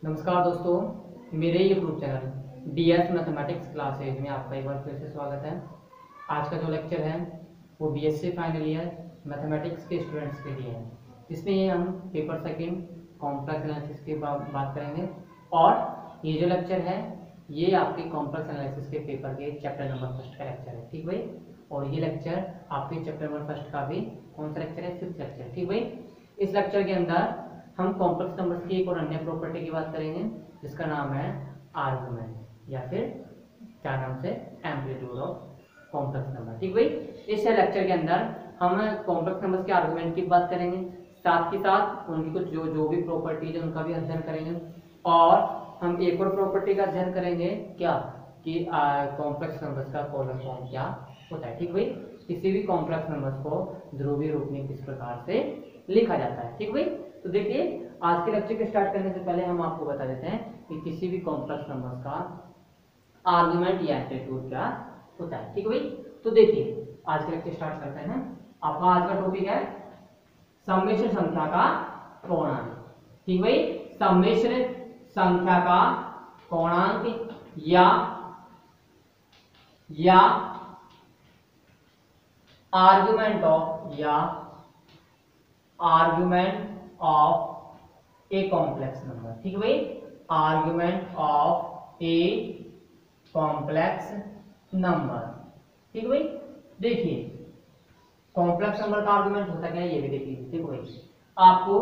नमस्कार दोस्तों, मेरे YouTube channel DS mathematics classes में आपका एक बार फिर से स्वागत है। आज का जो लेक्चर है वो BSc फाइनल ईयर मैथमेटिक्स के स्टूडेंट्स के लिए है, जिसमें ये हम पेपर सेकंड कॉम्प्लेक्स एनालिसिस की बात करेंगे। और ये जो लेक्चर है ये आपके कॉम्प्लेक्स एनालिसिस के पेपर के चैप्टर नंबर फर्स्ट का लेक्चर है, ठीक भाई। और ये लेक्चर आपके चैप्टर नंबर फर्स्ट का भी कौन सा लेक्चर है? 5th लेक्चर, ठीक भाई। इस लेक्चर के अंदर हम कॉम्प्लेक्स नंबर्स की एक और अन्य प्रॉपर्टी की बात करेंगे, जिसका नाम है आर्गुमेंट या फिर क्या नाम से एम्पलीट्यूड ऑफ कॉम्प्लेक्स नंबर, ठीक भाई। इस लेक्चर के अंदर हम कॉम्प्लेक्स नंबर्स के आर्गुमेंट की बात करेंगे, साथ ही साथ उनकी कुछ जो भी प्रॉपर्टीज है उनका भी अध्ययन करेंगे। और हम एक और प्रॉपर्टी का अध्ययन करेंगे, क्या कि कॉम्प्लेक्स नंबर्स का कॉलम फॉर्म क्या होता है, ठीक भाई। किसी भी कॉम्प्लेक्स नंबर्स को ध्रुवीय रूप में किस प्रकार से लिखा जाता है, ठीक भाई। तो देखिए, आज के लेक्चर के स्टार्ट करने से पहले हम आपको बता देते हैं कि किसी भी कॉम्प्लेक्स नंबर्स का आर्गुमेंट या एम्पलीट्यूड क्या होता है, ठीक भाई। तो देखिए, आज के लेक्चर स्टार्ट करते हैं। आपका आज का टॉपिक है सम्मिश्र संख्या का कोणांक, ठीक भाई। सम्मिश्र संख्या का कोणांक या argument of a complex number, ठीक भाई। Argument of a complex number, ठीक भाई। देखिए, कॉम्प्लेक्स नंबर का आर्गुमेंट होता क्या है ये भी देखिए, देखो भाई। आपको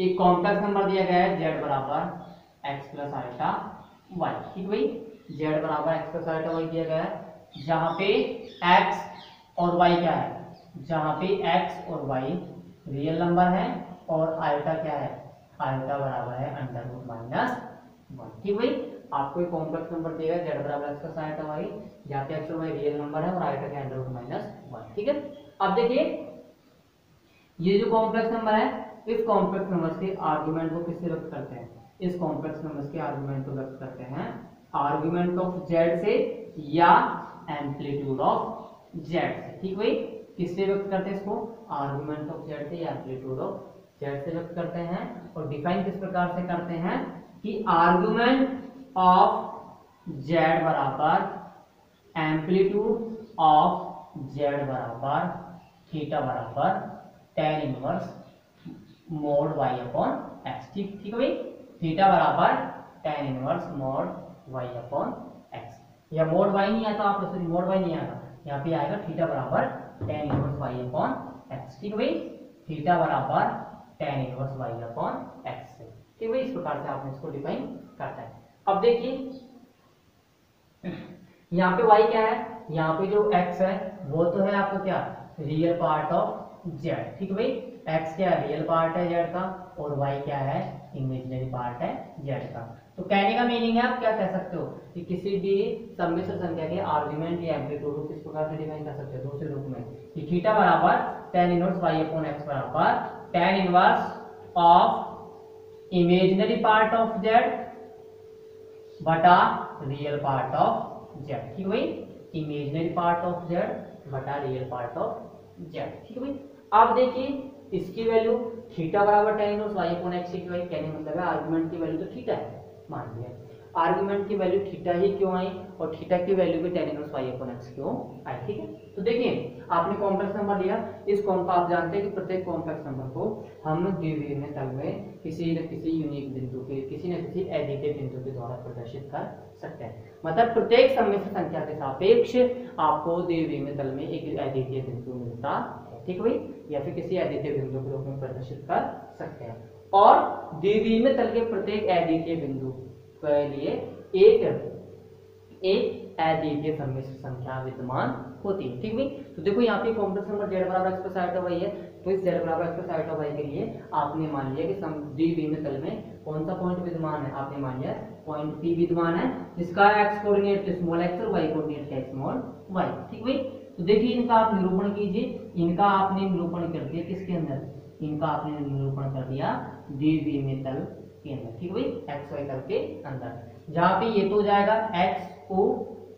एक कॉम्प्लेक्स नंबर दिया गया है z बराबर x प्लस आइटा y, ठीक भाई। z बराबर x प्लस आइटा y दिया गया है, जहां पे x और y क्या है, जहां पे x और y रियल नंबर है और आइटा क्या है, आइटा बराबर है अंडर रूट माइनस 1, ठीक भाई। आपको एक कॉम्प्लेक्स नंबर दिया है z बराबर x प्लस आइटा y, जहां पे x और y रियल नंबर है और आइटा क्या अंडर रूट माइनस 1, ठीक है। अब देखिए, ये जो कॉम्प्लेक्स नंबर है, इस कॉम्प्लेक्स नंबर्स के आर्गुमेंट को किससे व्यक्त करते हैं? इस कॉम्प्लेक्स नंबर्स के आर्गुमेंट को व्यक्त करते हैं आर्गुमेंट ऑफ z से या एम्पलीट्यूड ऑफ z से, ठीक भाई। किससे व्यक्त करते हैं इसको? आर्गुमेंट ऑफ z से या एम्पलीट्यूड ऑफ z से व्यक्त करते हैं। और डिफाइन किस प्रकार से करते हैं कि आर्गुमेंट ऑफ z बराबर एम्पलीट्यूड ऑफ z बराबर थीटा बराबर tan inverse mode y upon x, ठीक ठीक भाई। थीटा बराबर tan inverse mode y upon x, या मोड y नहीं आता, आप सॉरी मोड y नहीं आता, यहाँ पे आएगा थीटा बराबर tan inverse y upon x, ठीक भाई। थीटा बराबर tan inverse y upon x से, ठीक भाई। इस प्रकार से आपने इसको डिफाइन करता है। अब देखिए, यहाँ पे y क्या है, यहाँ पे जो x है वो तो है आपका क्या, रियल पार्ट ऑफ z, ठीक भाई। x क्या है, रियल पार्ट है z का, और y क्या है, इमेजिनरी पार्ट है z का। तो कहने का मीनिंग है, आप क्या कह सकते हो कि किसी भी सम्मिश्र संख्या के आर्गुमेंट या एम्पलीट्यूड को किस प्रकार से डिफाइन कर सकते हो दूसरे रूप में, कि थीटा बराबर tan inverse y upon x बराबर tan inverse of imaginary part of z बटा रियल पार्ट ऑफ z, ठीक भाई। इमेजिनरी पार्ट ऑफ z बटा रियल पार्ट ऑफ z, ठीक है भाई। आप देखिए, इसकी वैल्यू थीटा बराबर tan inverse y upon x की वैल्यू, कहने मतलब है आर्गुमेंट की वैल्यू तो थीटा है, मान लिया। आर्गुमेंट की वैल्यू थीटा ही क्यों आई और थीटा की वैल्यू भी tan inverse y upon x क्यों आई, ठीक है। तो देखिए, आपने कॉम्प्लेक्स नंबर लिया, इस आप जानते हैं कि प्रत्येक कॉम्प्लेक्स नंबर को हम द्विविमीय तल में किसी न किसी यूनिक बिंदु के, किसी न किसी अद्वितीय बिंदु के द्वारा प्रदर्शित कर सकते हैं। मतलब प्रत्येक सम्मिश्र संख्या के सापेक्ष आपको द्विविमीय तल में एक अद्वितीय बिंदु मिलता है, ठीक भाई, या फिर किसी अद्वितीय बिंदु के रूप में प्रदर्शित कर सकते हैं। और द्विविमीय तल के प्रत्येक अद्वितीय बिंदु के लिए एक अद्वितीय सम्मिश्र संख्या विद्यमान होती है, ठीक भाई। तो देखो, यहाँ पे कॉम्प्लेक्स नंबर z बराबर x प्लस आइटा y है, तो इस z बराबर x प्लस आइटा y के लिए आपने मान लिया कि द्विविमीय तल में कौन सा पॉइंट विद्यमान है, आपने मान लिया पॉइंट P विद्यमान है, जिसका x कोऑर्डिनेट स्मॉल x और y कोऑर्डिनेट है स्मॉल y, ठीक भाई। तो देखिए, इनका आप निरूपण कीजिए, इनका आपने निरूपण कर दिया किसके अंदर, इनका आपने निरूपण कर दिया द्विविमीय तल के अंदर, ठीक भाई, एक्स वाई तल के अंदर, जहाँ पे ये तो हो जाएगा X O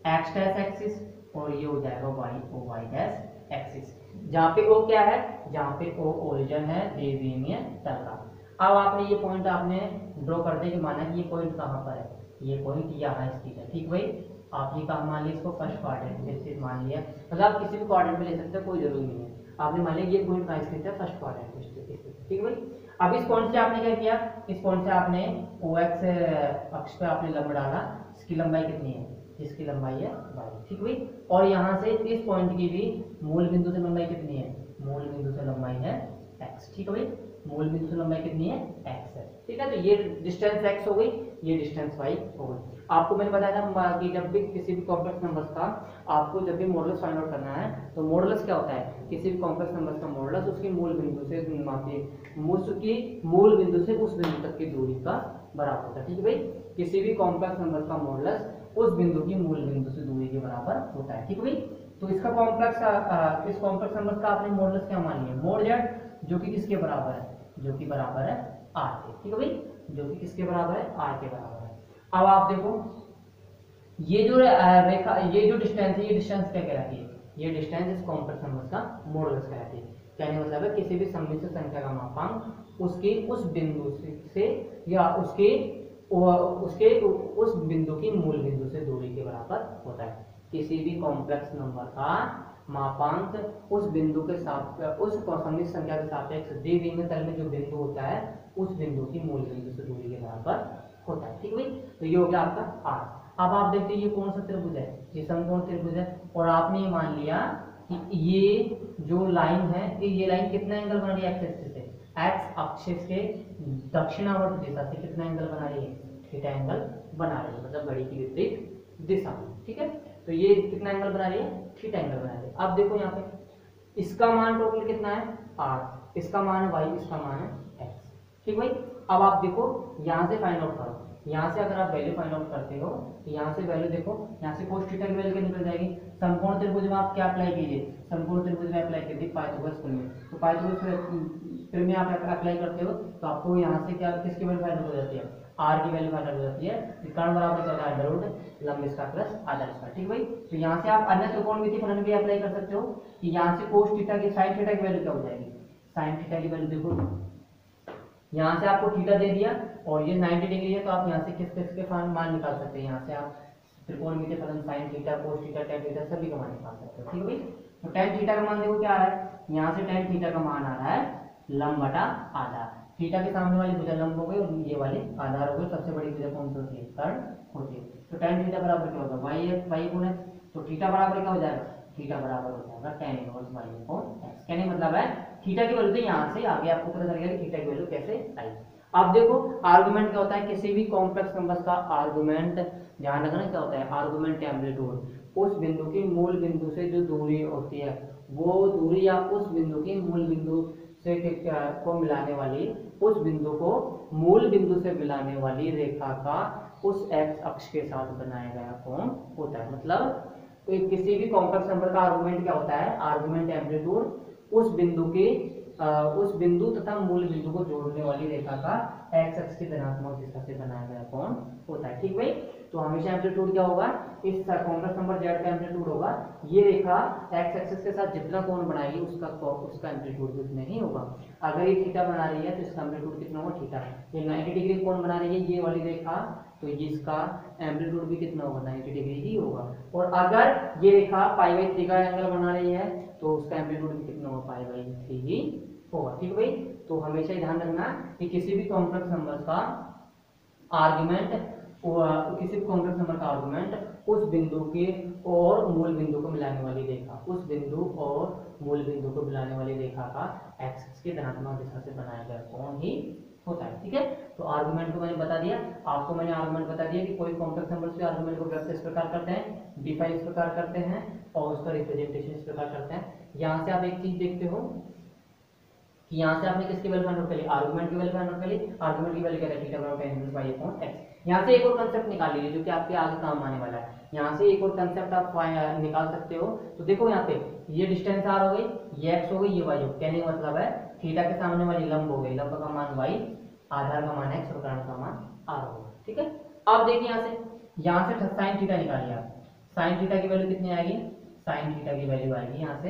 X dash axis और ये हो जाएगा Y O Y dash axis, जहाँ पे ओ क्या है, जहाँ पे ओ ओरिजिन है द्विविमीय तल का। अब आपने ये पॉइंट आपने ड्रॉ कर दिया कि माना कि ये पॉइंट कहाँ पर है, ये पॉइंट यहाँ स्थित है। ठीक भाई, आप ये कहाँ मान लिया, इसको फर्स्ट क्वाड्रेंट में स्थित मान लिया, मतलब आप किसी भी क्वाड्रेंट में ले सकते हो, कोई जरूरी नहीं है। आपने मान लिया ये पॉइंट कहाँ स्थित है, फर्स्ट क्वाड्रेंट में स्थित है। ठीक भाई, अब इस पॉइंट से आपने क्या किया, इस पॉइंट से आपने OX अक्ष पे आपने लंब डाला, इसकी लंबाई कितनी है, जिसकी लंबाई है y। ठीक भाई, और यहाँ से इस पॉइंट की भी मूल बिंदु से लंबाई कितनी है, मूल बिंदु से लंबाई है x। ठीक है भाई, मूल बिंदु से लंबाई कितनी है, x है। ठीक है, तो ये डिस्टेंस x हो गई, ये डिस्टेंस y हो गई। आपको मैंने बताया था कि जब भी किसी भी कॉम्प्लेक्स नंबर्स का आपको जब भी मॉडुलस फाइंड आउट करना है, तो मॉडुलस क्या होता है, किसी भी कॉम्प्लेक्स नंबर्स का मॉडुलस उसकी मूल बिंदु से उसकी मूल बिंदु से उस बिंदु तक की दूरी का बराबर होता है। ठीक है भाई, किसी भी कॉम्प्लेक्स नंबर का मॉडुलस उस बिंदु की मूल बिंदु से दूरी के बराबर होता है। ठीक है भाई, तो इसका कॉम्प्लेक्स इस कॉम्प्लेक्स नंबर का आपने मॉडुलस क्या मान लिया, मोड z, जो कि किसके बराबर है, जो कि बराबर है r के। ठीक है भाई, जो कि किसके बराबर है, r के बराबर है। अब आप देखो ये जो रेखा, ये जो डिस्टेंस है, ये डिस्टेंस क्या कहलाती है, ये डिस्टेंस इस कॉम्प्लेक्स नंबर का मॉडुलस कहलाती है। कहने मतलब है किसी भी सम्मिश्र संख्या का मापांक उसके उस बिंदु से या उसके उस बिंदु की मूल बिंदु से दूरी के बराबर होता है। किसी भी कॉम्प्लेक्स नंबर का मापांक उस बिंदु के साथ उस सम्मिश्र संख्या के सापेक्ष दी गई तल में जो बिंदु होता है उस बिंदु की मूल बिंदु से दूरी के बराबर होता है। ठीक है भाई, तो ये हो गया आपका r। अब आप देखते हैं ये कौन सा त्रिभुज है, ये समकोण त्रिभुज है, और आपने ये मान लिया कि ये जो लाइन है, ये लाइन कितना एंगल बना रही है, एक्स एक्सिस से, एक्स अक्ष के दक्षिणावर्त दिशा से कितना एंगल बना रही है, थीटा एंगल बना रही है, मतलब घड़ी की विपरीत दिशा में। ठीक है, तो ये कितना एंगल बना रही है, थीटा एंगल बना रही है। अब देखो यहाँ पे इसका मान टोटल कितना है, r, इसका मान y, इसका मान है x। ठीक भाई, अब आप देखो यहाँ से फाइंड आउट करो, यहाँ से अगर आप वैल्यू फाइंड आउट करते हो तो यहाँ से वैल्यू देखो, यहाँ से cos थीटा की वैल्यू क्या निकल जाएगी। समकोण त्रिभुज में आप क्या अप्लाई कीजिए, समकोण त्रिभुज में अप्लाई कीजिए पाइथागोरस प्रमेय। तो पाइथागोरस प्रमेय आप अप्लाई करते हो तो आपको यहाँ से क्या, किसकी वैल्यू फाइंड आउट हो जाती है, r की वैल्यू फाइंड आउट हो जाती है। कारण बराबर क्या होता है, अंडर रूट लंब स्क्वायर प्लस आधार स्क्वायर। ठीक भाई, तो यहाँ से आप अन्य त्रिकोणमितीय फलन भी अप्लाई कर सकते हो कि यहाँ से cos थीटा की sin थीटा की वैल्यू क्या हो जाएगी, sin थीटा की वैल्यू देखो, यहाँ से आपको थीटा दे दिया और ये 90 डिग्री है, तो आप यहाँ से किस किस के मान निकाल सकते हैं, यहाँ से आप त्रिकोणमितीय फलन sin theta, cos theta, tan theta सभी का मान निकाल सकते हो। ठीक है भाई, तो tan थीटा का मान देखो क्या आ रहा है, यहाँ से tan थीटा का मान आ रहा है लंब बटा आधार। थीटा के सामने वाली भुजा लंब हो गई और ये वाली आधार हो गई। सबसे बड़ी भुजा कौन सी होती है, कर्ण होती है। तो tan थीटा बराबर क्या होगा, y गुणा, तो थीटा बराबर क्या हो जाएगा, थीटा बराबर हो जाएगा tan inverse y upon x। कहने मतलब है थीटा की वैल्यू यहाँ से आगे आपको पता चलेगा कि थीटा की वैल्यू कैसे आई। अब देखो आर्गुमेंट क्या होता है, किसी भी कॉम्प्लेक्स नंबर्स का आर्गुमेंट, ध्यान रखना क्या होता है, आर्गुमेंट एम्पलीट्यूड, उस बिंदु की मूल बिंदु से जो दूरी होती है वो दूरी या उस बिंदु की मूल बिंदु से को मिलाने वाली, उस बिंदु को मूल बिंदु से मिलाने वाली रेखा का उस एक्स अक्ष के साथ बनाया गया कोण होता है। मतलब तो किसी भी कॉम्प्लेक्स नंबर का आर्गुमेंट क्या होता है, आर्गुमेंट एम्पलीट्यूड उस बिंदु तथा मूल बिंदु को जोड़ने वाली रेखा का एक्स अक्ष की धनात्मक दिशा से बनाया गया कोण होता है। ठीक भाई, तो हमेशा एम्पलीट्यूड क्या होगा, इस कॉम्प्लेक्स नंबर z का एम्पलीट्यूड होगा, ये रेखा एक्स एक्सिस के साथ जितना कोण बनाएगी उसका एम्पलीट्यूड भी उतना ही होगा। अगर ये थीटा बना रही है तो इसका एम्पलीट्यूड कितना होगा, थीटा। ये 90 डिग्री कोण बना रही है ये वाली रेखा, तो इसका एम्पलीट्यूड भी कितना होगा, 90 डिग्री ही होगा। और अगर ये रेखा π/3 का एंगल बना रही है तो उसका एम्पलीट्यूड भी कितना होगा, π/3 ही होगा। ठीक भाई, तो हमेशा ध्यान रखना कि किसी भी कॉम्प्लेक्स नंबर का आर्गुमेंट उस बिंदु के और मूल बिंदु को मिलाने वाली रेखा, उस बिंदु और मूल बिंदु को मिलाने वाली रेखा का एक्स की धनात्मक दिशा से बनाया गया कोण ही होता है। ठीक है, तो आर्गुमेंट को मैंने बता दिया, आपको मैंने आर्गुमेंट बता दिया कि कोई कॉम्प्लेक्स नंबर से आर्गुमेंट को व्यक्त इस प्रकार करते हैं, डिफाइन इस प्रकार करते हैं और उसका रिप्रेजेंटेशन इस प्रकार करते हैं। यहाँ से आप एक चीज देखते हो कि यहाँ से आपने किसकी वैल्यू फाइंड आउट करी, आर्गुमेंट की वैल्यू फाइंड आउट करी। आर्गुमेंट की वैल्यू क्या है, थीटा बराबर tan inverse y upon x। यहाँ से एक और कांसेप्ट निकाल लीजिए जो कि आपके आगे काम आने वाला है। यहाँ से एक और कांसेप्ट आप निकाल सकते हो। तो देखो यहाँ पे ये डिस्टेंस r हो गई, ये x हो गई, ये y हो गई। कहने का मतलब है थीटा के सामने वाली लंब हो गई, लंब का मान y, आधार का मान x और कर्ण का मान r होगा। ठीक है, अब देखिए यहाँ से sin थीटा निकालिए आप। sin थीटा की वैल्यू कितनी आएगी, sin थीटा की वैल्यू आएगी यहाँ से,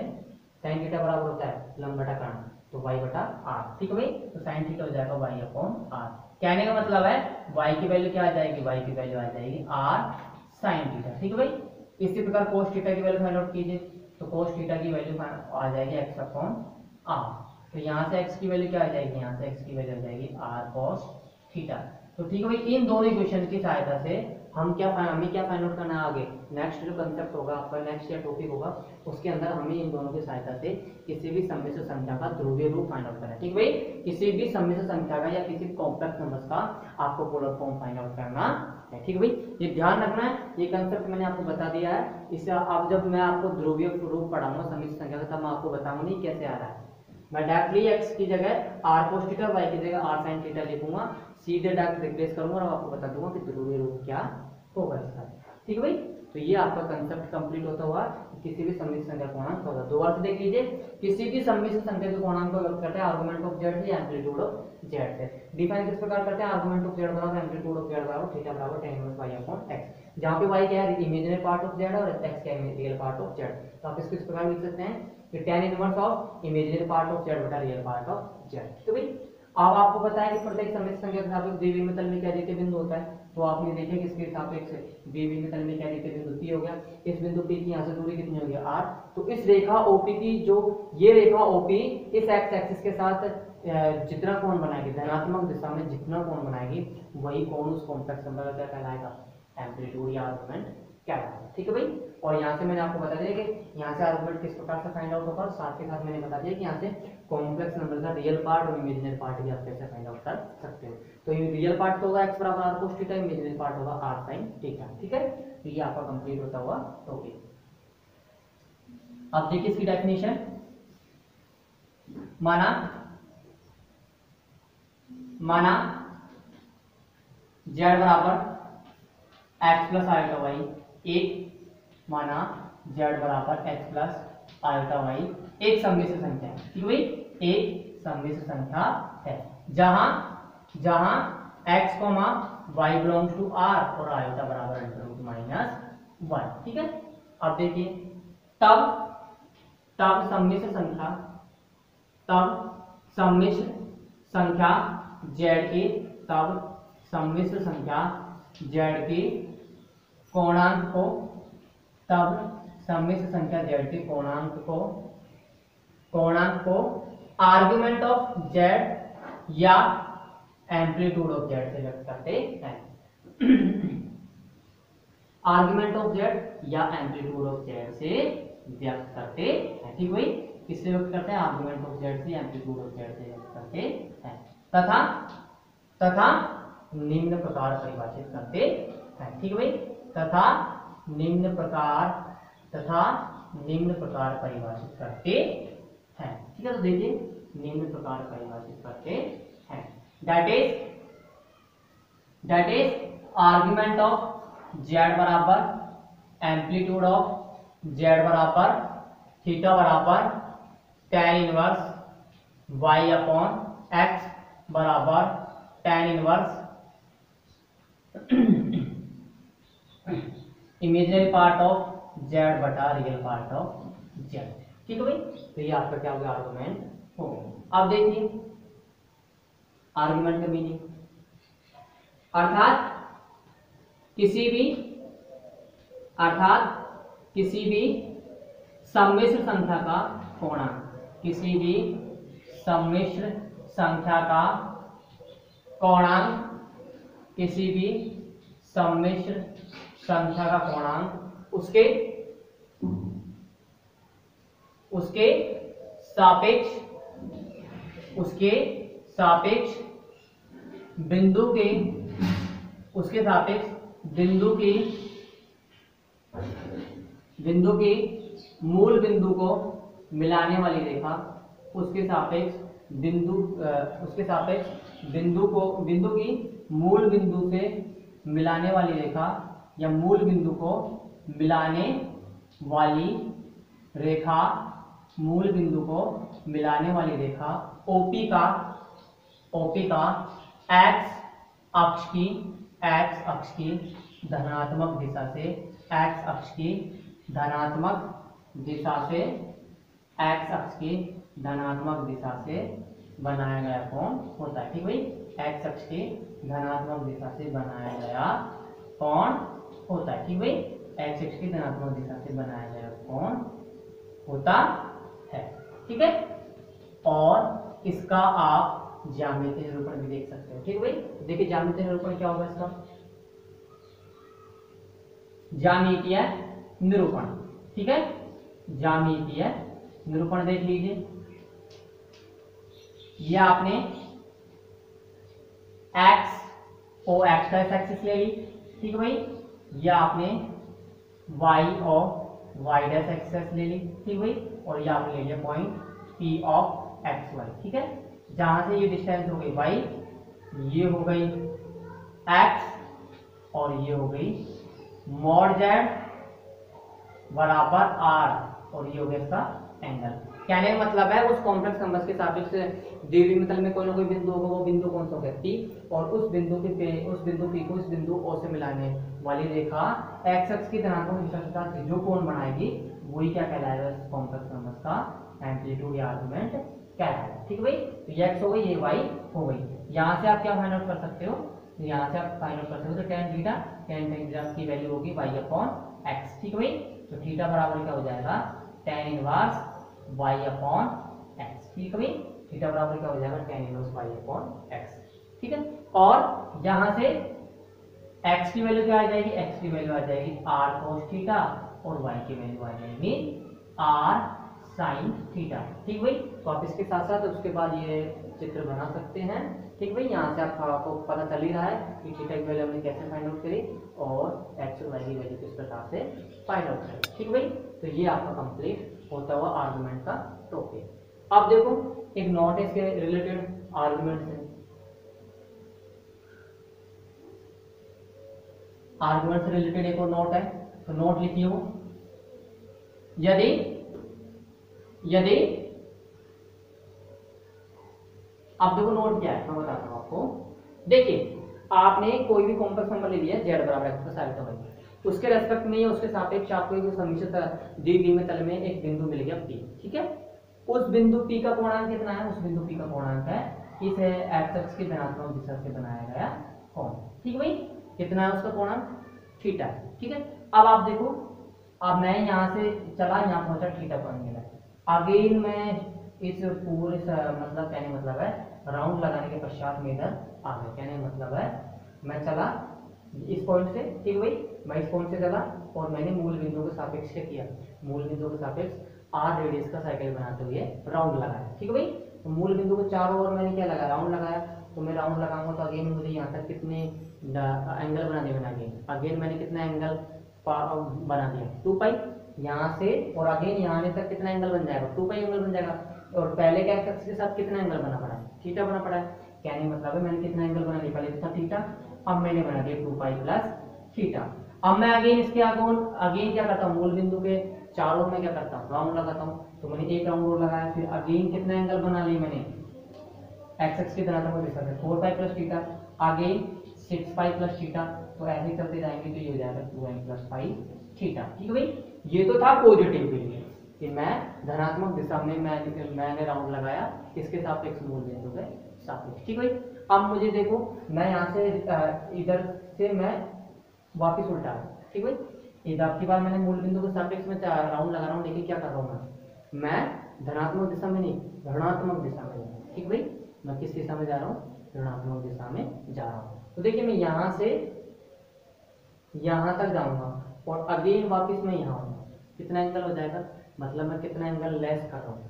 sin थीटा बराबर होता है लंब बटा कर्ण। तो y बटा r। ठीक है भाई, तो साइन थीटा हो जाएगा y अपॉन r। कहने का मतलब है y की वैल्यू क्या आ जाएगी, y की वैल्यू आ जाएगी r साइन थीटा। ठीक है भाई, इसी प्रकार cos थीटा की वैल्यू फाइंड आउट कीजिए, तो cos थीटा की वैल्यू आ जाएगी x अपॉन r। तो यहाँ से x की वैल्यू क्या आ जाएगी, यहाँ से x की वैल्यू आ जाएगी r cos थीटा। तो ठीक है भाई, इन दोनों इक्वेशन की सहायता से हमें क्या फाइंड आउट करना है आगे, नेक्स्ट जो कंसेप्ट होगा आपका, नेक्स्ट या टॉपिक होगा, उसके अंदर हमें इन दोनों की सहायता से किसी भी सम्मिश्र संख्या का ध्रुवीय रूप फाइंड आउट करना है। ठीक है भाई, किसी भी सम्मिश्र संख्या का या किसी कॉम्प्लेक्स नंबर्स का आपको पोलर फॉर्म फाइंड आउट करना है। ठीक है भाई, ये ध्यान रखना है, ये कंसेप्ट मैंने आपको बता दिया है। इससे अब जब मैं आपको ध्रुवीय रूप पढ़ाऊंगा सम्मिश्र संख्या का, तब मैं आपको बताऊंगा नहीं कैसे आ रहा है। मैं डायरेक्टली x की जगह r cos थीटा, y की जगह r sin थीटा लिखूंगा, सीधे डायरेक्ट रिप्लेस करूंगा और आपको बता दूंगा कि ध्रुवीय रूप क्या होगा इसका। ठीक है भाई, तो ये आपका कंसेप्ट कंप्लीट होता हुआ किसी भी सम्मिश्र संख्या का पूर्णांक होगा। दोबारा से देख लीजिए, किसी भी सम्मिश्र संख्या के पूर्णांक को व्यक्त करते हैं आर्गुमेंट ऑफ z से या एम्पलीट्यूड ऑफ z से। डिफाइन किस प्रकार करते हैं, आर्गुमेंट ऑफ z बराबर एम्पलीट्यूड ऑफ z बराबर थीटा बराबर tan inverse y upon x, जहां पे y क्या है, इमेजिनरी पार्ट ऑफ z और x क्या है, रियल पार्ट ऑफ z। तो आप इसको इस प्रकार लिख सकते हैं कि tan inverse of imaginary part of z बटा रियल पार्ट ऑफ z। तो भाई अब आपको पता है कि प्रत्येक सम्मिश्र संख्या के सापेक्ष द्विविमीय तल में क्या द्वितीय बिंदु होता है, तो आपने देखिए कि इसके सापेक्ष द्विविमीय तल में क्या द्वितीय बिंदु P हो गया। इस बिंदु P की यहाँ से दूरी कितनी होगी r। तो इस रेखा OP की जो ये रेखा OP इस x एक्सिस के साथ जितना कोण बनाएगी, धनात्मक दिशा में जितना कोण बनाएगी, वही कोण उस कॉम्प्लेक्स नंबर का क्या कहलाएगा, एम्पलीट्यूड या आर्गुमेंट कहलाएगा। ठीक है भाई, और यहाँ से मैंने आपको बता दिया कि यहाँ से आर्गुमेंट किस प्रकार से फाइंड आउट होगा, और साथ के साथ मैंने बता दिया कि यहाँ से कॉम्प्लेक्स नंबर का रियल पार्ट और इमेजिनरी पार्ट भी आप कैसे फाइंड आउट कर सकते हो। तो ये रियल पार्ट तो होगा x बराबर r cos theta, imaginary part होगा r sin थीटा। ठीक है, तो ये आपका कंप्लीट होता हुआ टॉपिक। अब देखिए इसकी डेफिनेशन, माना z बराबर x प्लस आयोटा वाई, एक माना z बराबर x प्लस आयोटा वाई एक सम्मिश्र संख्या है। ठीक है भाई, एक सम्मिश्र संख्या है जहां x y belongs to r और आयोटा बराबर अंडर रूट माइनस 1। ठीक है, अब देखिए तब सम्मिश्र संख्या z की, तब सम्मिश्र संख्या z की कोणांक को, तब सम्मिश्र संख्या z के कोणांक को आर्गुमेंट ऑफ z या एम्पलीट्यूड ऑफ z से व्यक्त करते हैं। आर्गुमेंट ऑफ z या एम्पलीट्यूड ऑफ z से व्यक्त करते हैं। ठीक भाई, किससे व्यक्त करते हैं, आर्गुमेंट ऑफ z से एम्पलीट्यूड ऑफ z से व्यक्त करते हैं, तथा निम्न प्रकार परिभाषित करते हैं। ठीक है भाई, तथा निम्न प्रकार परिभाषित करते हैं। ठीक है, तो देखिए निम्न प्रकार परिभाषित करते हैं, that is argument of z बराबर एम्पलीट्यूड ऑफ z बराबर थीटा बराबर tan inverse y upon x बराबर tan inverse imaginary part of z बटा रियल पार्ट ऑफ z। ठीक है भाई, तो ये आपका क्या होगा, आर्गुमेंट होगा। अब देखिए आर्गुमेंट का मीनिंग, अर्थात किसी भी सम्मिश्र संख्या का कोणांक, किसी भी सम्मिश्र संख्या का कोणांक, किसी भी सम्मिश्र संख्या का कोणांक उसके सापेक्ष बिंदु के, बिंदु की मूल बिंदु को मिलाने वाली रेखा, उसके सापेक्ष बिंदु की मूल बिंदु से मिलाने वाली रेखा या मूल बिंदु को मिलाने वाली रेखा, मूल बिंदु को मिलाने वाली रेखा OP का x अक्ष की धनात्मक दिशा से, x अक्ष की धनात्मक दिशा से बनाया गया कोण होता है। ठीक भाई, एक्स अक्ष की धनात्मक दिशा से बनाया गया कोण होता है। ठीक भाई, एक्स अक्ष की धनात्मक दिशा से बनाया गया कोण होता है। ठीक है, और इसका आप ज्यामितीय निरूपण भी देख सकते हो। ठीक भाई, देखिए ज्यामितीय निरूपण क्या होगा इसका, ज्यामितीय निरूपण। ठीक है, ज्यामितीय निरूपण देख लीजिए, ये आपने एक्स और एक्स का एक्सिस ले ली। ठीक है भाई, ये आपने वाई और वाई डैश एक्सिस ले ली। ठीक भाई, और ये आपने ले लिया point P of X Y. ठीक है, जहां से ये डिस्टेंस हो गई वाई, ये हो गई एक्स और ये हो गई मॉड जेड बराबर आर और ये हो गया इसका एंगल। कहने का मतलब है उस कॉम्प्लेक्स नंबर्स के सापेक्ष द्विविमीय में तल में कोई ना कोई बिंदु होगा, वो बिंदु कौन सा होगा पी, और उस बिंदु पी को इस बिंदु ओ से मिलाने वाली रेखा एक्स अक्ष की धनात्मक दिशा के साथ जो कोण बनाएगी वही क्या कहलाएगा, इस कॉम्प्लेक्स नंबर्स का एम्पलीट्यूड या आर्गुमेंट कहलाएगा। ठीक है भाई, तो ये एक्स हो गई, ये वाई हो गई। यहाँ से आप क्या फाइंड आउट कर सकते हो, यहाँ से आप फाइंड आउट कर सकते हो, तो टेन थीटा की वैल्यू होगी वाई अपॉन एक्स। ठीक है भाई, तो थीटा बराबर क्या हो जाएगा, tan inverse Y upon X. ठीक है भाई, थीटा बराबर क्या हो जाएगा, tan inverse Y upon X. ठीक है, और यहाँ से x की वैल्यू क्या आ जाएगी, x की वैल्यू आ जाएगी r cos थीटा और y की वैल्यू आ जाएगी r sin थीटा। ठीक भाई, तो आप इसके साथ साथ उसके बाद ये चित्र बना सकते हैं। ठीक भाई, यहाँ से आपको पता चल ही रहा है कि थीटा की वैल्यू हमने कैसे फाइंड आउट करी और x और y की वैल्यू किस प्रकार से फाइंड आउट करी। ठीक भाई, तो ये आपका कंप्लीट होता हुआ आर्गुमेंट का टॉपिक। अब देखो एक नोट है इसके रिलेटेड आर्गुमेंट से, आर्गुमेंट से रिलेटेड एक और नोट है, तो नोट लिखिए हो, यदि अब देखो नोट क्या है मैं बताता हूं आपको। देखिए आपने कोई भी कॉम्प्लेक्स नंबर ले लिया z बराबर x प्लस अल्फा वाई, उसके रेस्पेक्ट में या उसके सापेक्ष आपको एक समिश्र द्विविमीय तल में एक बिंदु मिल गया p। ठीक है, उस बिंदु p का कोणांक कितना है, उस बिंदु p का कोणांक है इस x अक्ष की धनात्मक दिशा से बनाया गया कोण। ठीक भाई, कितना है उसका कोणांक, थीटा। ठीक है, अब आप देखो, अब मैं यहाँ से चला यहाँ पहुंचा थीटा पॉइंट मिला, अगेन मैं इस पूरे मतलब कहने मतलब है राउंड लगाने के पश्चात में इधर आ गया। कहने मतलब है मैं चला इस पॉइंट से, ठीक भाई, मैं इस पॉइंट से चला और मैंने मूल बिंदु के सापेक्ष क्या किया, मूल बिंदु के सापेक्ष आर रेडियस का साइकिल बनाते हुए राउंड लगाया। ठीक भाई, तो मूल बिंदु को चारों ओर मैंने क्या लगाया, राउंड लगाया। तो मैं राउंड लगाऊंगा तो अगेन मुझे यहाँ तक कितने एंगल बना दिया, अगेन मैंने कितना एंगल बना दिया 2 पाई यहाँ से, और अगेन यहाँ आने तक कितना एंगल बन जाएगा, 2 पाई एंगल बन जाएगा। और पहले क्या एक्स के साथ कितना एंगल बना पड़ा है, थीटा बना पड़ा है। कहने मतलब है मैंने कितना एंगल बना लिया, पहले था थीटा, अब मैंने बना दिया 2 पाई प्लस थीटा। अब मैं अगेन इसके अगेन क्या करता हूँ, मूल बिंदु के चारों में क्या करता हूँ, राउंड लगाता हूँ। तो मैंने एक राउंड और लगाया, फिर अगेन कितना एंगल बना लिया मैंने एक्स की धनात्मक दिशा में 4 पाई प्लस थीटा, आगे 6 पाई प्लस थीटा। तो ऐसे ही चलते जाएंगे तो ये हो जाएगा 2n प्लस पाई थीटा। ठीक है भाई, ये तो था पॉजिटिव के लिए कि मैं धनात्मक दिशा में मैंने राउंड लगाया इसके सापेक्ष मूल बिंदु के सापेक्ष। ठीक है भाई, अब मुझे देखो मैं यहाँ से इधर से मैं वापिस उल्टा है। ठीक भाई, इधर की बार मैंने मूल बिंदु के सापेक्ष में राउंड लगा रहा हूँ, लेकिन क्या कर रहा हूँ मैं धनात्मक दिशा में नहीं, ऋणात्मक दिशा में। ठीक भाई, मैं किस दिशा में जा रहा हूँ, ऋणात्मक दिशा में जा रहा हूँ। तो देखिए मैं यहाँ से यहाँ तक जाऊंगा और अगेन वापस मैं यहाँ आऊंगा, कितना एंगल हो जाएगा, मतलब मैं कितना एंगल लेस कर रहा हूँ।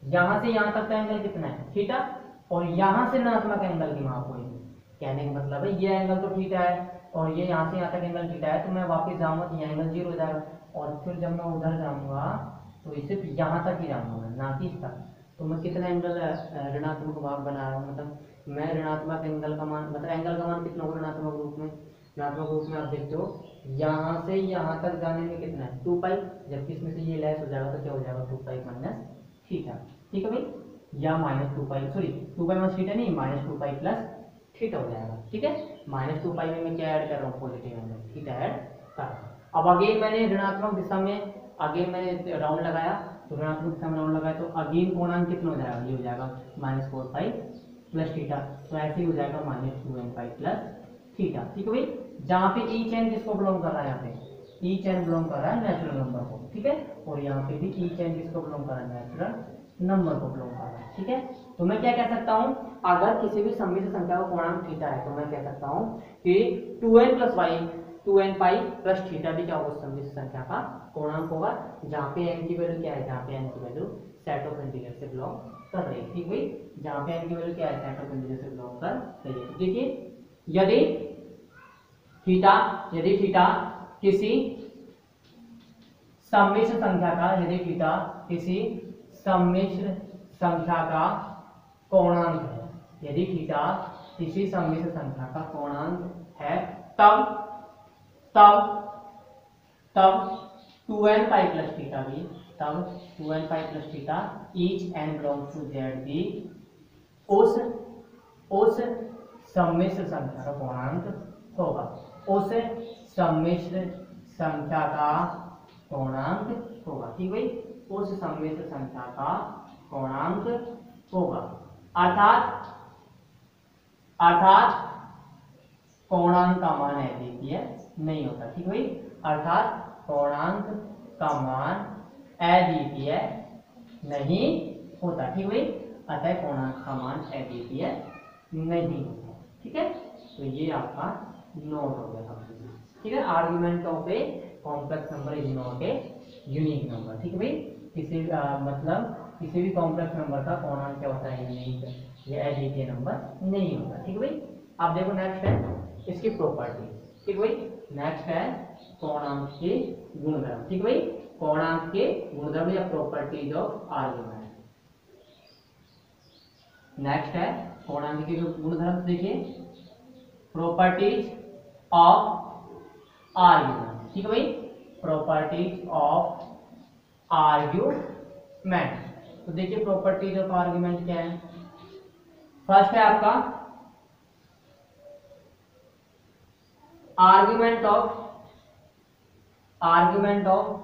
यहाँ से यहाँ तक का एंगल कितना है, थीटा, और यहाँ से ऋणात्मक एंगल की माप हुई। कहने का मतलब है ये एंगल तो थीटा है और ये यहाँ से यहाँ तक एंगल थीटा है, तो मैं वापस जाऊंगा तो ये एंगल 0 हो जाएगा। और फिर जब मैं उधर जाऊंगा तो सिर्फ यहाँ तक ही जाऊंगा, ना कि इस तक। तो मैं कितना एंगल ऋणात्मक भाग बना रहा हूँ, मतलब मैं ऋणात्मक एंगल का मान, मतलब एंगल का मान कितना होगा ऋणात्मक रूप में, ऋणात्मक रूप में आप देखते हो यहाँ से यहाँ तक जाने में कितना है 2 पाई, जबकि इसमें से ये लेस हो जाएगा तो क्या हो जाएगा 2 पाई माइनस थीटा। ठीक है भाई, या माइनस 2 पाई, सॉरी 2 पाई माइनस थीटा नहीं, माइनस 2 पाई प्लस थीटा हो जाएगा। ठीक है, माइनस 2 पाई में मैं क्या ऐड कर रहा हूँ, पॉजिटिव एंगल थीटा ऐड कर रहा हूँ। अब अगेन मैंने ऋणात्मक दिशा में अगेन मैंने राउंड लगाया तो ऋणात्मक दिशा में राउंड लगाए तो अगेन कोणांक कितना हो जाएगा, ये हो जाएगा -4 प्लस थीटा। तो ऐसे ही हो जाएगा -2n प्लस थीटा। ठीक है भाई, जहाँ पे ईच एन किसको बिलोंग कर रहा है, यहाँ पे ईच एन बिलोंग कर रहा है नेचुरल नंबर को। ठीक है, और यहाँ पे भी ईच एन किसको बिलोंग कर रहा है, नेचुरल नंबर को बिलोंग कर रहा है। ठीक है, तो मैं क्या कह सकता हूँ, अगर किसी भी सम्मिश्र संख्या का कोणांक थीटा है तो मैं कह सकता हूँ कि 2n plus Y 2n pi plus theta भी क्या होगा, सम्मिश्र संख्या का कोणांक होगा, जहाँ पे n की वैल्यू क्या है, जहाँ पे n की वैल्यू सेट ऑफ इंटीजर से बिलोंग कर रही है। ठीक भाई, जहाँ पे n की वैल्यू क्या है, सेट ऑफ इंटीजर से बिलोंग कर रही है। देखिए यदि थीटा किसी सम्मिश्र संख्या का, यदि थीटा किसी सम्मिश्र संख्या का कोणांक है, यदि थीटा किसी सम्मिश्र संख्या का कोणांक है, तब 2n पाई प्लस थीटा भी, तब 2n pi plus theta each N belongs to Z भी उस सम्मिश्र संख्या का कोणांक होगा, उस सम्मिश्र संख्या का कोणांक होगा। ठीक भाई, उस सम्मिश्र संख्या का कोणांक होगा, अर्थात कोणांक का मान अद्वितीय नहीं होता। ठीक भाई, अर्थात कोणांक का मान अद्वितीय नहीं होता। ठीक भाई, अतः कोणांक का मान अद्वितीय नहीं होता। ठीक है, तो ये आपका नोट हो गया। ठीक है, argument of a complex number is not a unique number. ठीक है भाई, मतलब किसी भी कॉम्प्लेक्स नंबर का कोणांक क्या होता है, यूनिक, ये अद्वितीय नंबर नहीं होता। ठीक है भाई, अब देखो नेक्स्ट है इसकी प्रॉपर्टी। ठीक भाई, नेक्स्ट है कोणांक के गुणधर्म। ठीक भाई, कोणांक के गुणधर्म या प्रॉपर्टीज ऑफ आर्गुमेंट। नेक्स्ट है कोणांक के गुणधर्म। देखिए प्रॉपर्टीज ऑफ आर्गुमेंट। ठीक है भाई, प्रॉपर्टीज ऑफ आर्गुमेंट। तो देखिए प्रॉपर्टीज ऑफ आर्गुमेंट क्या है। फर्स्ट है आपका आर्गुमेंट ऑफ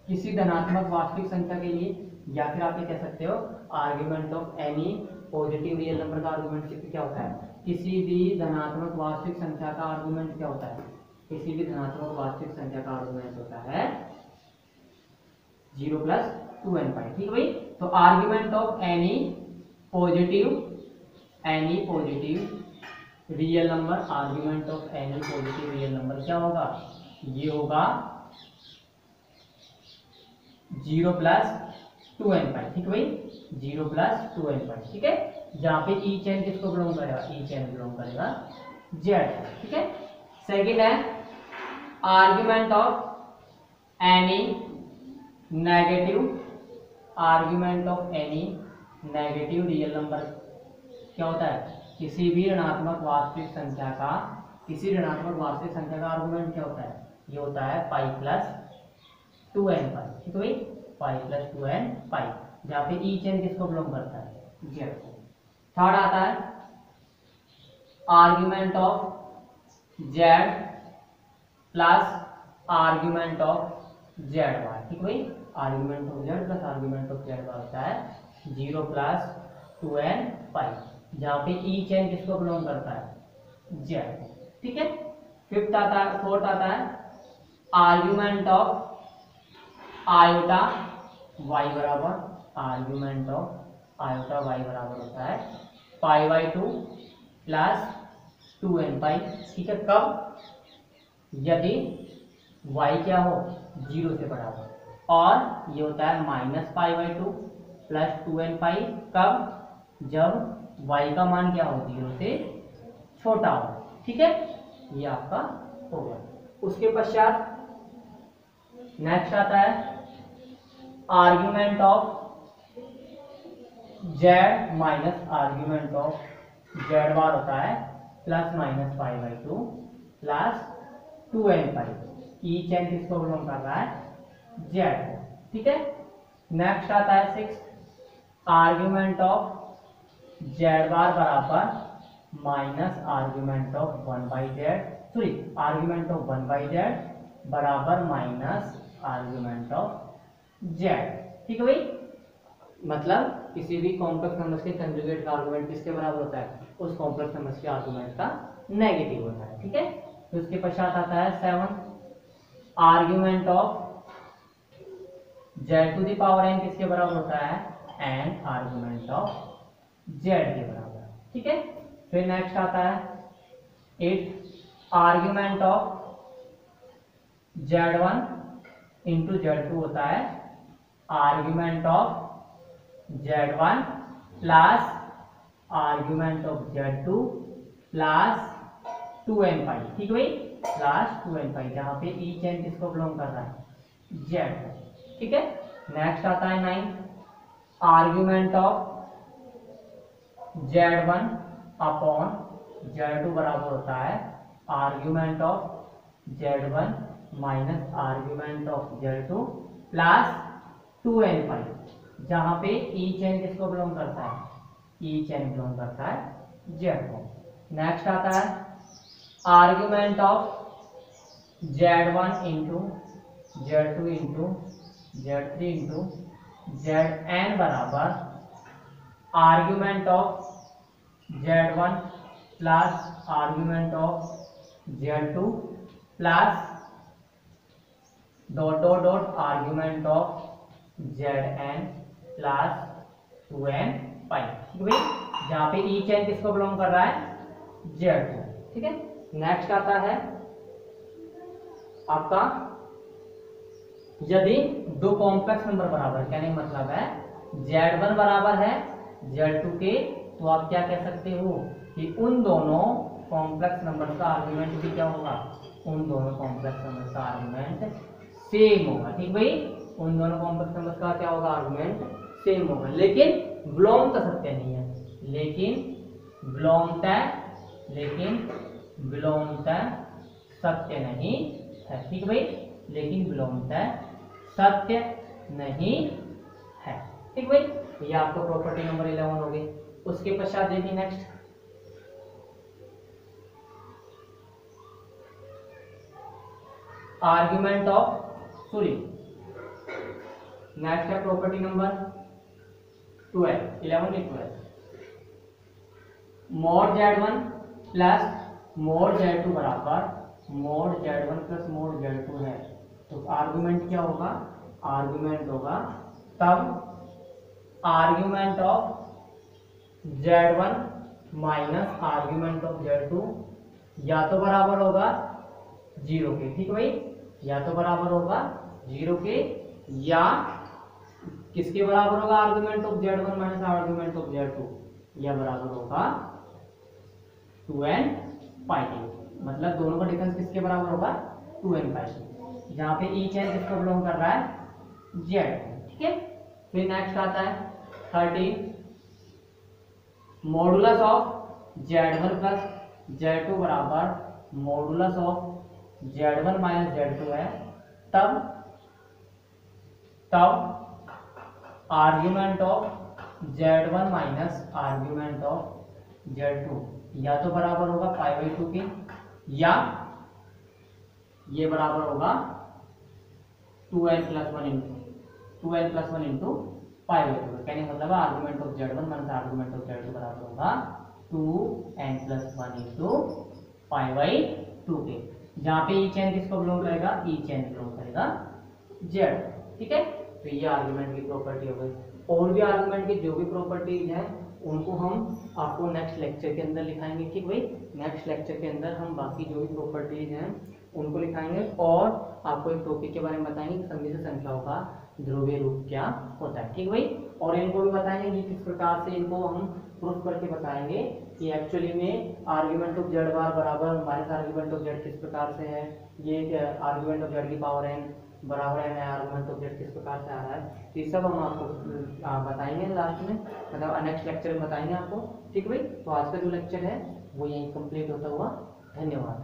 किसी धनात्मक वास्तविक संख्या के लिए, या फिर आप ये कह सकते हो argument of any positive real number का आर्गुमेंट क्या होता है, किसी भी धनात्मक वास्तविक संख्या का आर्गुमेंट क्या होता है, किसी भी धनात्मक वास्तविक संख्या का आर्गुमेंट होता है 0 प्लस 2n पाई। ठीक है भाई, तो argument of any positive real number, argument of any positive real number क्या होगा, ये होगा 0 प्लस 2n पाई। ठीक है भाई, 0 प्लस 2n पाई। ठीक है, जहां पे ईच एन किसको बिलोंग करेगा, ईच एन बिलोंग करेगा जेड। ठीक है, सेकंड है argument of any negative real number क्या होता है, किसी भी ऋणात्मक वास्तविक संख्या का, आर्गुमेंट क्या होता है, ये होता है पाई प्लस 2n पाई। ठीक है भाई, पाई प्लस 2n पाई, जहाँ पे ईच एन किसको बिलोंग करता है, जेड को। थर्ड आता है argument of Z plus argument of Z bar. ठीक है भाई, argument of Z plus argument of Z bar होता है 0 प्लस 2n पाई, जहाँ पे ईच एन किसको बिलोंग करता है, जेड को। ठीक है, फोर्थ आता है आर्गुमेंट ऑफ आयोटा वाई बराबर, आर्गुमेंट ऑफ आयोटा वाई बराबर होता है π/2 प्लस 2n पाई। ठीक है, कब, यदि y क्या हो 0 से बड़ा हो, और ये होता है -π/2 प्लस 2n पाई, कब, जब y का मान क्या हो 0 से छोटा हो। ठीक है, ये आपका हो गया। उसके पश्चात नेक्स्ट आता है argument of Z minus argument of Z bar होता है +-π/2 plus 2n pi. Each n किसको बिलोंग कर रहा है, जेड को। ठीक है, नेक्स्ट आता है 6 आर्गुमेंट ऑफ जेड बार बराबर minus argument of 1/z, argument of 1/z बराबर माइनस आर्गुमेंट ऑफ जेड। ठीक है भाई, मतलब किसी भी कॉम्प्लेक्स नंबर के कंजुगेट का आर्गुमेंट किसके बराबर होता है, उस कॉम्प्लेक्स नंबर के आर्गुमेंट का नेगेटिव होता है। ठीक है, तो उसके पश्चात आता है 7 argument of Z to the power N किसके बराबर होता है, एन आर्गुमेंट ऑफ जेड के बराबर। ठीक है, फिर नेक्स्ट आता है 8 argument of Z1 into Z2 होता है argument of Z1 plus argument of Z2 plus 2n पाई। ठीक है भाई, प्लस 2n पाई, जहां पे ईच एन किसको बिलोंग कर रहा है, Z। ठीक है, नेक्स्ट आता है 9 argument of Z1 upon Z2 बराबर होता है argument of Z1 minus argument of Z2 plus 2n पाई, जहां पे ईच एन किसको बिलोंग करता है, ईच एन बिलोंग करता है Z को। नेक्स्ट आता है argument of Z1 into Z2 into Z3 into Zn बराबर argument of Z1 plus argument of Z2 plus dot dot dot argument of Zn plus 2n पाई। ठीक है भाई, जहां पे ईच एन किसको बिलोंग कर रहा है, Z को। ठीक है, नेक्स्ट आता है आपका यदि दो कॉम्प्लेक्स नंबर बराबर, कहने का मतलब है Z1 बराबर है Z2 के, तो आप क्या कह सकते हो कि उन दोनों कॉम्प्लेक्स नंबर का आर्गुमेंट भी क्या होगा, उन दोनों कॉम्प्लेक्स नंबर का आर्गुमेंट सेम होगा। ठीक भाई, उन दोनों कॉम्प्लेक्स नंबर का क्या होगा, आर्गुमेंट सेम होगा, लेकिन विलोमतः सत्य नहीं है, लेकिन विलोमतः सत्य नहीं है। ठीक भाई, लेकिन विलोमतः सत्य नहीं है। ठीक भाई, ये आपको प्रॉपर्टी नंबर 11 हो गई। उसके पश्चात देखिए नेक्स्ट आर्ग्यूमेंट ऑफ नेक्स्ट है प्रॉपर्टी नंबर 11 नहीं 12 mode Z1 plus mode Z2 बराबर mode Z1 plus mode Z2 है, तो आर्गुमेंट क्या होगा, आर्गुमेंट होगा तब argument of Z1 minus argument of Z2 या तो बराबर होगा 0 के। ठीक भाई, या तो बराबर होगा 0 के, या किसके बराबर होगा, argument of Z1 minus argument of Z2, या बराबर होगा 2n पाई के। मतलब दोनों का डिफरेंस किसके बराबर होगा, 2n पाई के, जहां पे ईच एन किसको बिलोंग कर रहा है, Z। ठीक है, फिर नेक्स्ट आता है 13 modulus of Z1 plus Z2 बराबर modulus of Z1 minus Z2 है, तब argument of Z1 minus argument of Z2 या तो बराबर होगा π/2 के, या ये बराबर होगा 2n प्लस 1 इंटू π/2। कहने का मतलब argument of Z1 minus argument of Z2 बराबर होगा 2n प्लस 1 इंटू π/2 के, जहां पे ईच एन किसको बिलोंग करेगा, ईच एन बिलोंग करेगा Z। ठीक है, तो ये आर्गुमेंट की प्रॉपर्टी हो गई। और भी आर्गुमेंट की जो भी प्रॉपर्टीज हैं उनको हम आपको नेक्स्ट लेक्चर के अंदर लिखाएंगे। ठीक भाई, नेक्स्ट लेक्चर के अंदर हम बाकी जो भी प्रॉपर्टीज हैं उनको लिखाएंगे, और आपको एक टॉपिक के बारे में बताएंगे कि समिश्र संख्याओं का ध्रुवीय रूप क्या होता है। ठीक भाई, और इनको भी बताएंगे कि किस प्रकार से इनको हम प्रूफ करके बताएंगे कि एक्चुअली में आर्ग्यूमेंट ऑफ जेड बार बराबर माइनस आर्ग्यूमेंट ऑफ जेड किस प्रकार से है, ये आर्ग्यूमेंट ऑफ जेड की पावर एन बराबर है आर्गुमेंट ऑफ जेड किस प्रकार से आ रहा है, तो ये सब हम आपको बताएंगे लास्ट में, मतलब नेक्स्ट लेक्चर में बताएंगे आपको। ठीक भाई, तो आज का जो लेक्चर है वो यहीं कंप्लीट होता हुआ, धन्यवाद।